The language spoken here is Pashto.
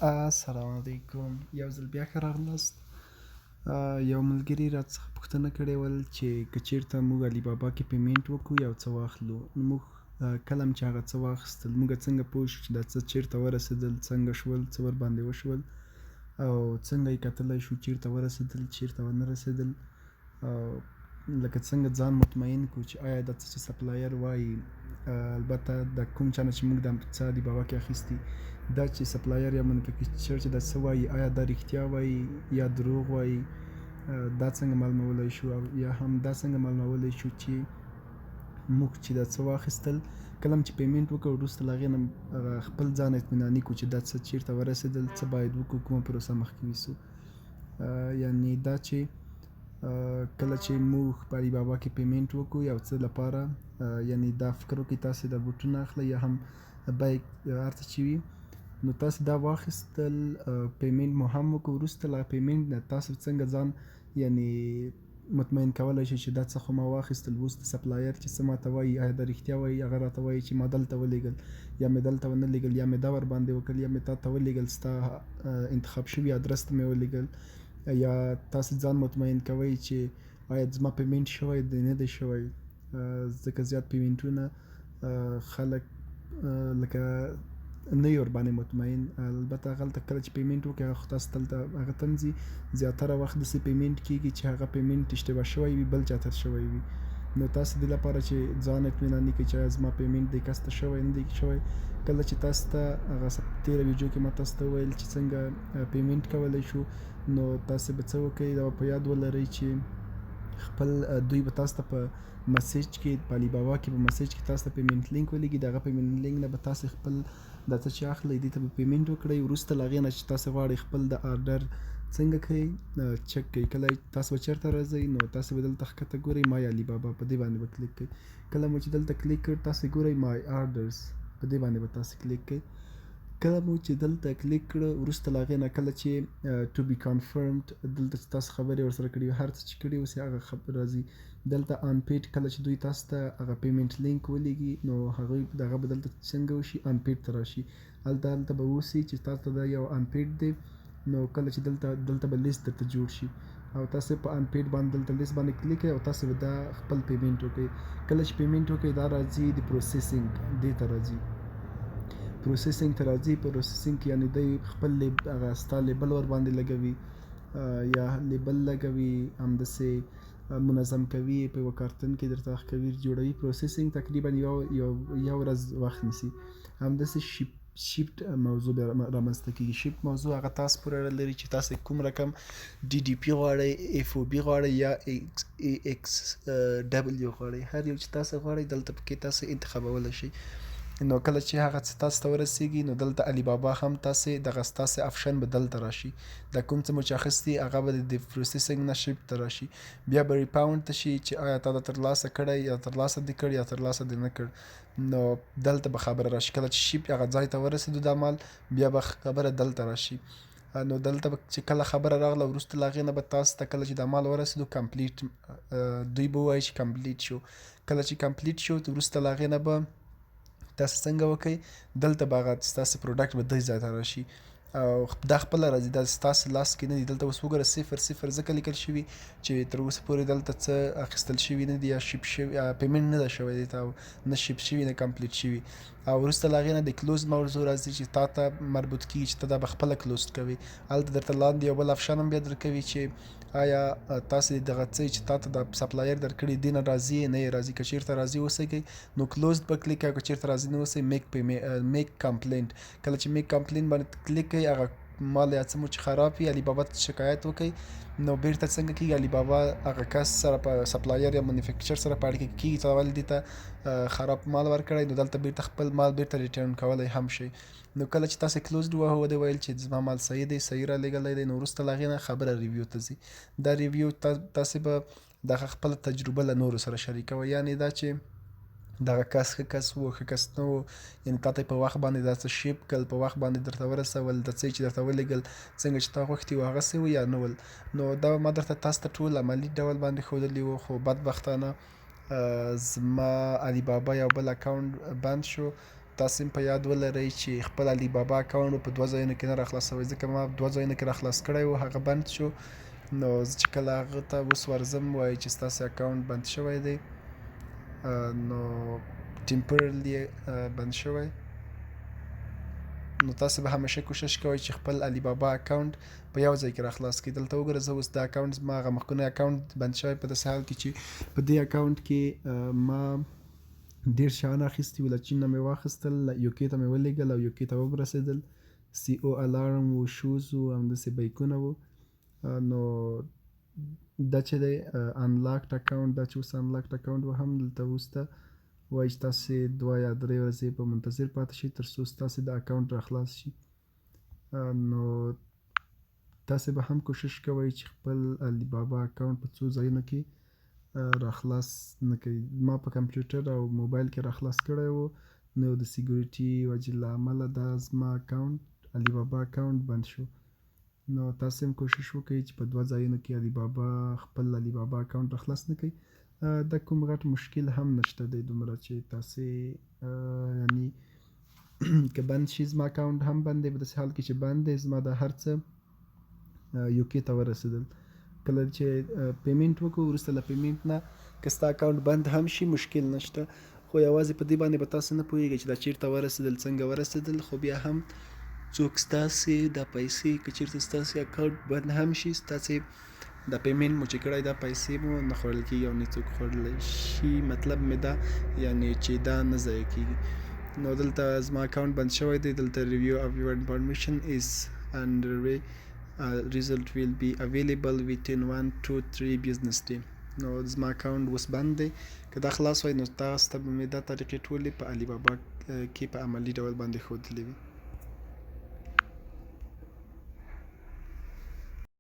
السلام علیکم، یو ځل بیا ښه راغلاست. یو ملګري راڅخه پوښتنه کړې ول چې که چېرته موږ علي بابا کې پیمنټ وکړو یو څه واخلو، نو موږ کله هم چې هغه څه واخیستل موږ څنګه پوه شو چې دا څه چېرته ورسېدل، څنګه شول، څه ورباندې وشول او څنګه یې کتلی شو چېرته ورسېدل چېرته ونه رسېدل. لکه څنګه ځان مطمئن کړو چې آیا دا څه چې سپلایر وایي، البته د کوم چا نه چې موږ دا څه علي بابا کې اخیستي، دا چې سپلایر یا منفکچر چې دا څه وایي آیا دا رښتیا وایي یا دروغ وایي، دا څنګه معلومولی شو، او یا هم دا څنګه معلومولی شو چې موږ چې دا څه واخیستل کله هم چې پیمنټ وکړو وروسته له هغې نه خپل ځان اطمیناني کړو چې دا څه چېرته ورسېدل، څه باید وکړو، کومه پروسه مخکې یوسو. یعنې دا چې کله چې موږ په علي بابا کې پیمنټ وکړو یو څه لپاره، یعنې دا فکر وکړئ تاسې دا بوټونه اخلئ یا هم بایک هر څه چې وي، نو تاسې دا واخیستل، پیمنټ مو هم وکړو، وروسته له پیمنټ نه تاسو څنګه ځان یعنې مطمئن کولی شئ چې دا څه خو ما واخیستل، اوس د سپلایر چې څه ماته وایي آیا دا رښتیا وایي، هغه راته وایي چې ما دلته ولیږل یا مې دلته ونه لیږل یا مې دا ورباندې وکړل یا مې تا ته ولیږل، ستا انتخاب شوي ادرس ته مې ولیږل، یا تاسې ځان مطمئن کوئ چې آیا زما پیمنټ شوی دی نه دی شوی. ځکه زیات پیمنټونه خلک لکه نه وي ورباندې مطمئن، البته هغلته کله چې پیمنټ وکړئ هغه خو تاسو دلته هغه ته هم ځي، زیاتره وخت داسې پیمنټ کېږي چې هغه پیمنټ اشتباه شوی وي، بل چا ته شوی وي. نو تاسو دې لپاره چې ځان اطمیناني کړئ چې آیا زما پیمنټ دې کس ته شوی نه دی شوی، کله چې تاسو ته هغه تېره ویډیو کې ما تاسو ته وویل چې څنګه پیمنټ کولی شو، نو تاسې به څه وکړئ، دا په یاد ولرئ چې خپل دوی به تاسو ته په مسیج کې په علي بابا کې په مسیج کې تاسو ته پیمنټ لینک ولیږي، د هغه پیمنټ لینک نه به تاسې خپل دا څه چې اخلئ دې ته به پیمنټ وکړئ، وروسته له هغې نه چې تاسې غواړئ خپل د آرډر څنګه کوئ چک کوئ، کله تاسو به چېرته راځئ نو تاسې به دلته ښکته ګورئ مای علي بابا، په دې باندې به کلیک کوئ، کله مو چې دلته کلیک کړ تاسې ګورئ مای آرډرز، په دې باندې به تاسې کلیک کوئ. کله مو چې دلته کلیک کړه وروسته له هغې نه کله چې ټو بي کنفرمډ دلته چې تاسو خبرې ورسره کړي هر څه چې کړي اوسې هغه راځي دلته ان پیډ، کله چې دوی تاسو ته هغه پیمنټ لینک ولیږي نو هغوی دغه به دلته څنګه وشي ان پیډ ته راشي، هلته به اوسي چې تاسو ته دا یو ان پیډ دی، نو کله چې دلته به لیست درته جوړ شي او تاسو په ان پیډ باندې دلته لیست باندې کلیک کړئ او تاسو به دا خپل پیمنټ وکړئ. کله چې پیمنټ وکړئ دا راځي د پروسیسینګ دې ته راځي، پروسیسینګ ته راځي، پروسیسینګ کې یعنې دوی خپل هغه ستا لیبل ورباندې لګوي یا لیبل لګوي، همداسې منظم کوي په یوه کارتن کې درته ښکوي جوړوي. پروسیسینګ تقریبا یو ورځ وخت نیسي. همداسې شیفت موضوع رامنځته کېږي. شیفت موضوع هغه تاسو پورې اړه لري چې تاسو کوم رقم ډي ډي پي غواړئ، اف او بي غواړئ یا ایکس ډبلیو غواړئ، هر یو چې تاسو غواړئ دلته پکې تاسو انتخابولی شئ. نو کله چې هغه څه تاسو ته ورسیږي نو دلته علي بابا هم تاسې دغه ستاسې آپشن به دلته راشي، دا کوم څه مو چې اخیستي هغه به د پروسیسینګ نه شیفت ته راشي، بیا به ریپاونډ ته شي چې آیا تا دا ترلاسه کړی یا ترلاسه دې کړ یا ترلاسه دې نه کړ، نو دلته به خبره راشي. کله چې شیفت هغه ځای ته ورسېدو دا مال بیا به خبره دلته راشي، نو دلته به چې کله خبره راغله وروسته له هغې نه به تاسو ته کله چې دا مال ورسېدو کمپلیټ دوی به ووایي چې کمپلیټ شو، کله چې کمپلیټ شو وروسته له هغې نه به تاسو څنګه وکئ، دلته به هغه ستاسې پروډکټ به دې ځای ته راشي او دا خپله راځي، دا ستاسې لاس کې نه دي. دلته اوس وګوره 0 ځکه لیکل شوي چې تر اوسه پورې دلته څه اخیستل شوي نه دي یا شیپ شوي پیمنټ نه ده شوی دی ته، نه شیپ شوي نه کمپلیټ شوي، او وروسته له هغې نه د کلوز موضوع راځي چې تا ته مربوط کېږي چې ته دا به خپله کلوز کوې. هلته درته لاندې یو بل آپشن هم بیا درکوي چې آیا تاسې دغه څه چې تا ته د سپلایر درکړي دې نه راځي نه یې راځي، که چېرته راځي اوسئ نو کلوزد به کلیک کوئ، که چېرته راځي نه اوسئ میک کمپلینټ، کله چې میک کمپلینټ باندې کلیک کوئ هغه مال یا څه مو چې خراب وي علي بابا ته شکایت وکئ، نو بیرته څنګه کېږي علي بابا هغه کس سره په سپلایر یا منیفیکچر سره په اړیکه کې کېږي ته ولې دې ته خراب مال ورکړی، نو دلته بیرته خپل مال بیرته ریټرن کولی هم شئ. نو کله چې تاسې کلوزډ ووهه ودې ویل چې زما مال صحیح دی صحیح را لېږلی دی، نو وروسته له هغې نه خبره ریویو ته ځي. دا ریویو تاسې به دغه خپله تجربه له نورو سره شریکوئ، یعنې دا چې دغه کس ښه کس و ښه کس نه و، یعنې تا ته یې په وخت باندې دا څه شیپ کړل، په وخت باندې درته ورسول، د څه چې درته ولېږل څنګه چې تا غوښتي وو هغسې و یا نه ول. نو دا ما درته تاسو ته ټول عملي ډول باندې ښودلي وو، خو بدبختانه زما علي بابا یو بل اکاونټ بند شو، تاسې هم په یاد ولرئ چې خپل علي بابا اکاونټ په 2 ځایونو کې نه راخلاصوئ، ځکه ما 2 ځایونو کې راخلاص کړی و، هغه بند شو. نو زه چې کله هغه ته اوس ورځم وایي چې ستاسې اکاونټ بند شوی دی، نو ټمپررلی بند شوی. نو تاسې به همیشه کوشش کوئ چې خپل علي بابا اکاونټ په یو ځای کې راخلاص کړئ. دلته وګوره زه اوس دا اکاونټ زما هغه مخکینی اکاونټ بند شوی په داسې حال کې چې په دې اکاونټ کې ما ډېر شیان اخیستي وو، له چین نه مې واخیستل، یوکې ته مې ولېږل او یوکې ته ورسېدل. سی او الارم و، شوز و، همداسې بیکونه وو. نو دا چې دی انلاکډ اکاونټ، دا چې اوس انلاکډ اکاونټ و هم دلته وروسته وایي چې تاسې 2 یا 3 ورځې په منتظر پاتې شئ تر څو ستاسې د اکاونټ راخلاص شي. نو تاسې به هم کوشش کوئ چې خپل علي بابا اکاونټ په څو ځایونو کې راخلاص نه کوي. ما په کمپیوټر او موبایل کې راخلاص کړی و، نو د سیکیورټي وجې له امله دا زما اکاونټ علي بابا اکاونټ بند شو. نو تاسې هم کوشش وکړئ چې په 2 ځایونو کې علي بابا خپل علي بابا اکاونټ راخلاص نه کوي. دا کوم غټ مشکل هم نشته دی دومره چې تاسې یعنی که بند شي، زما اکاونټ هم بند دی، په داسې حال کې چې بند دی زما دا هر څه یوکې ته ورسېدل. کله چې پیمنټ وکړو، وروسته له پیمنټ نه که ستا اکاونټ بند هم شي مشکل نشته، خو یوازې په دې باندې به تاسې نه پوهېږئ چې دا چېرته ورسېدل، څنګه ورسېدل. خو بیا هم څوک ستاسې دا پیسې که چېرته ستاسې اکاونټ بند هم شي، ستاسې دا پیمنټ مو چې کړی دا پیسې مو نه خوړل کېږي او نه څوک خوړلی شي. مطلب مې دا یعنې چې دا نه ضایع کېږي. نو دلته زما اکاونټ بند شوی دی، دلته ریویو اف یور انفارمیشن از انډر وی، result will be available within 1 to 3 business day. نو زما اکاونټ اوس بند دی. که دا خلاص وای نو تاسو ته به مې دا طریقې ټولې په علي بابا کې په عملي ډول باندې ښودلې وي.